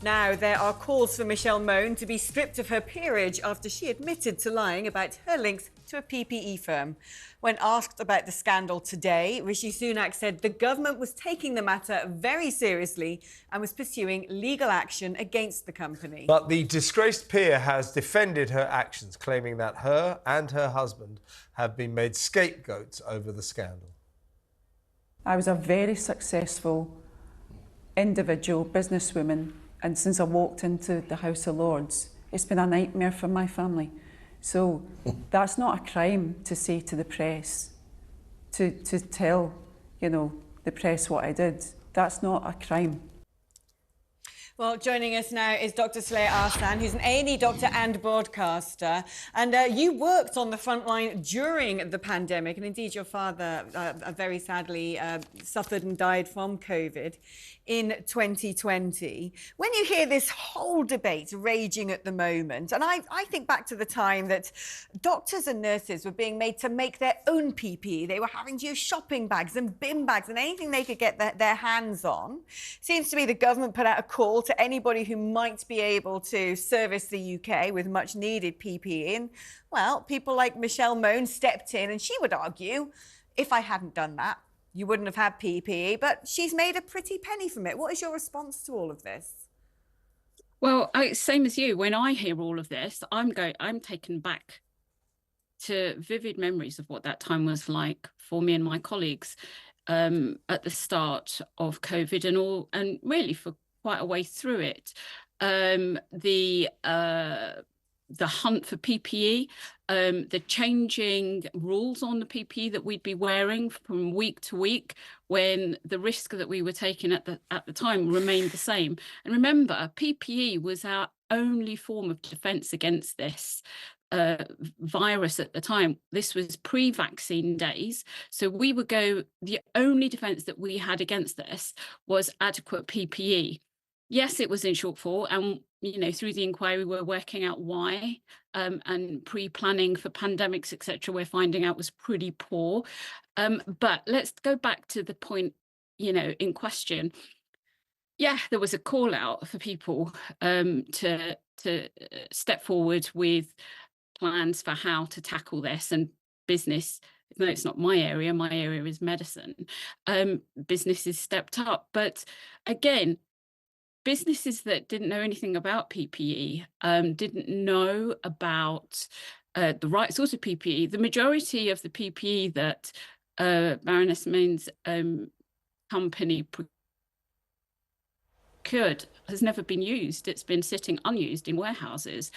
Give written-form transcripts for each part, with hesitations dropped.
Now, there are calls for Michelle Mone to be stripped of her peerage after she admitted to lying about her links to a PPE firm. When asked about the scandal today, Rishi Sunak said the government was taking the matter very seriously and was pursuing legal action against the company. But the disgraced peer has defended her actions, claiming that her and her husband have been made scapegoats over the scandal. I was a very successful individual businesswoman, and since I walked into the House of Lords, it's been a nightmare for my family. So that's not a crime to say to the press, to tell, the press what I did. That's not a crime. Well, joining us now is Dr. Saleyha Ahsan, who's an A&E doctor and broadcaster. And you worked on the front line during the pandemic. And indeed, your father very sadly suffered and died from COVID in 2020. When you hear this whole debate raging at the moment, and I think back to the time that doctors and nurses were being made to make their own PPE. They were having to use shopping bags and bin bags and anything they could get their hands on. Seems to be the government put out a call to anybody who might be able to service the UK with much needed PPE. And, well, people like Michelle Mone stepped in, and she would argue, if I hadn't done that, you wouldn't have had PPE, but she's made a pretty penny from it. What is your response to all of this? Well, same as you. When I hear all of this, I'm taken back to vivid memories of what that time was like for me and my colleagues at the start of COVID and really for quite a way through it. The hunt for PPE, the changing rules on the PPE that we'd be wearing from week to week, when the risk that we were taking at the time remained the same. And remember, PPE was our only form of defence against this virus at the time. This was pre-vaccine days, so we would go, the only defence that we had against this was adequate PPE. Yes, it was in shortfall, and through the inquiry, we're working out why, and pre-planning for pandemics, etc. We're finding out was pretty poor. But let's go back to the point, in question. Yeah, there was a call out for people to step forward with plans for how to tackle this, and business. No, it's not my area. My area is medicine. Businesses stepped up, but again, businesses that didn't know anything about PPE, didn't know about the right sort of PPE. The majority of the PPE that Baroness Mone's company procured has never been used. It's been sitting unused in warehouses,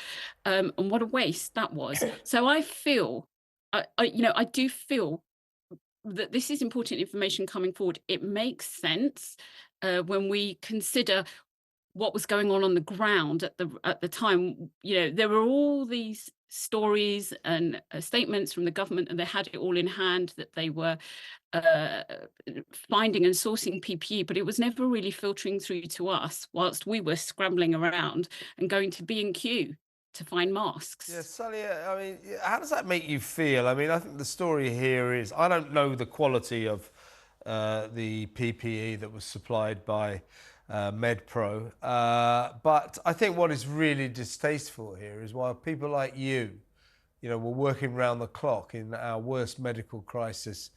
and what a waste that was. So I feel, I do feel that this is important information coming forward. It makes sense when we consider what was going on the ground at the time. There were all these stories and statements from the government, and they had it all in hand that they were finding and sourcing PPE, but it was never really filtering through to us whilst we were scrambling around and going to B&Q to find masks. Yeah, Saleyha, how does that make you feel? I think the story here is, I don't know the quality of the PPE that was supplied by Medpro, but I think what is really distasteful here is while people like you, were working round the clock in our worst medical crisis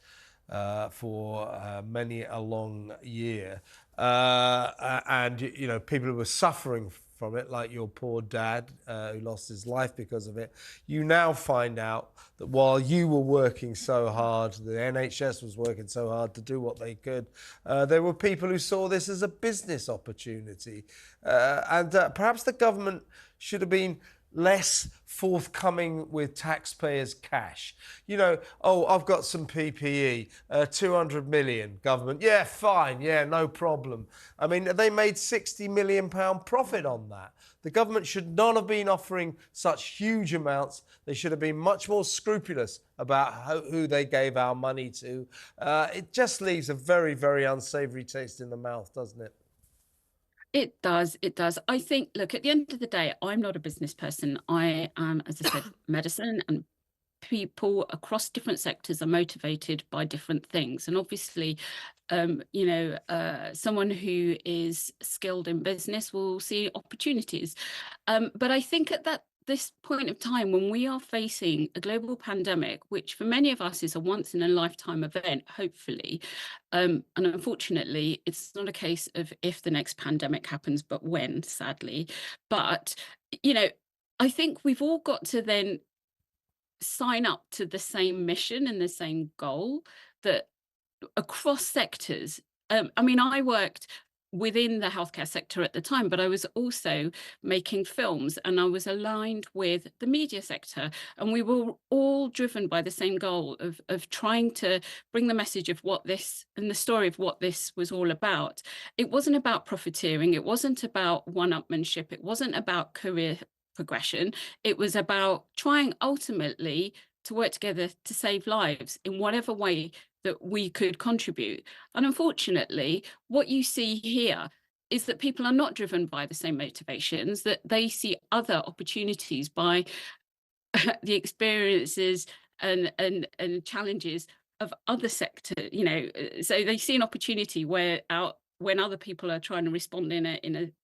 for many a long year, and people who were suffering from it, like your poor dad who lost his life because of it, you now find out that while you were working so hard, the NHS was working so hard to do what they could, there were people who saw this as a business opportunity. And perhaps the government should have been less forthcoming with taxpayers' cash. Oh, I've got some PPE, 200 million, government. Yeah, fine, yeah, no problem. They made £60 million profit on that. The government should not have been offering such huge amounts. They should have been much more scrupulous about who they gave our money to. It just leaves a very, very unsavoury taste in the mouth, doesn't it? It does. I think, look, at the end of the day, I'm not a business person. I am, as I said, medicine, and people across different sectors are motivated by different things. And obviously, someone who is skilled in business will see opportunities. But I think at this point of time, when we are facing a global pandemic, which for many of us is a once in a lifetime event, hopefully, and unfortunately, it's not a case of if the next pandemic happens, but when, sadly. But, I think we've all got to then sign up to the same mission and the same goal, that across sectors. I worked within the healthcare sector at the time, but I was also making films, and I was aligned with the media sector, and we were all driven by the same goal of trying to bring the message of what this and the story of what this was all about. It wasn't about profiteering, it wasn't about one-upmanship, it wasn't about career progression. It was about trying ultimately to work together to save lives in whatever way that we could contribute. And unfortunately, what you see here is that people are not driven by the same motivations, that they see other opportunities by the experiences and challenges of other sectors, so they see an opportunity when other people are trying to respond in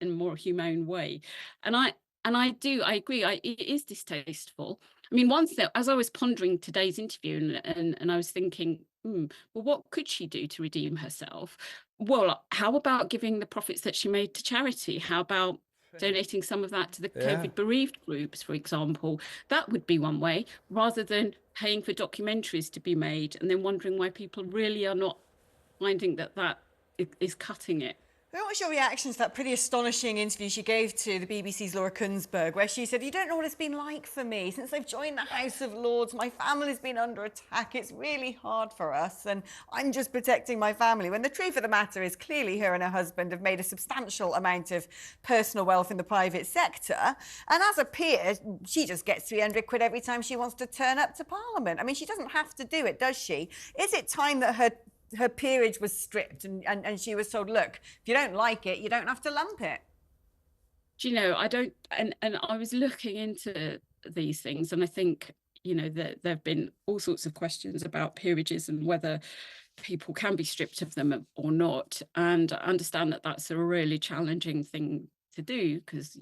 a more humane way. And I agree, it is distasteful. Once as I was pondering today's interview and I was thinking, well, what could she do to redeem herself? Well, how about giving the profits that she made to charity? How about donating some of that to the COVID bereaved groups, for example? That would be one way, rather than paying for documentaries to be made and then wondering why people really are not finding that is cutting it. What was your reaction to that pretty astonishing interview she gave to the BBC's Laura Kunsberg, where she said, "You don't know what it's been like for me. Since I've joined the House of Lords, my family's been under attack. It's really hard for us, and I'm just protecting my family." When the truth of the matter is, clearly her and her husband have made a substantial amount of personal wealth in the private sector. And as a peer, she just gets 300 quid every time she wants to turn up to Parliament. She doesn't have to do it, does she? Is it time that her peerage was stripped and she was told, look, if you don't like it, you don't have to lump it? I don't, and I was looking into these things, and I think, that there have been all sorts of questions about peerages and whether people can be stripped of them or not. And I understand that that's a really challenging thing to do, because,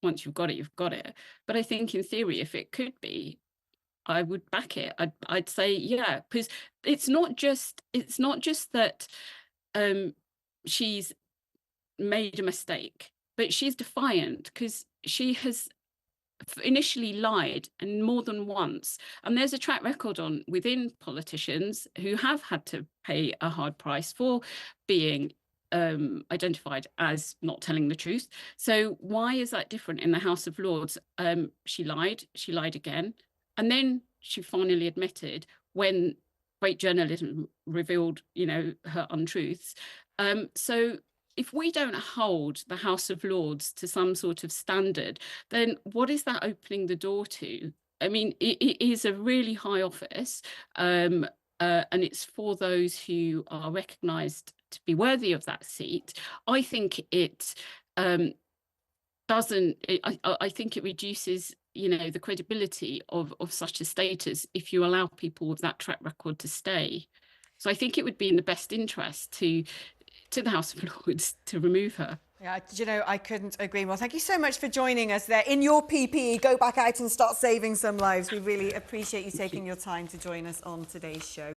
once you've got it, you've got it. But I think in theory, if it could be, I would back it. I'd say, yeah, because it's not just that she's made a mistake, but she's defiant, because she has initially lied, and more than once. And there's a track record within politicians who have had to pay a hard price for being identified as not telling the truth. So why is that different in the House of Lords? She lied again. And then she finally admitted, when great journalism revealed, her untruths. So if we don't hold the House of Lords to some sort of standard, then what is that opening the door to? It is a really high office, and it's for those who are recognised to be worthy of that seat. I think it doesn't. I think it reduces the credibility of such a status if you allow people with that track record to stay. So I think it would be in the best interest to the House of Lords to remove her. Yeah, I couldn't agree more. Thank you so much for joining us there in your PPE. Go back out and start saving some lives. We really appreciate you taking your time to join us on today's show.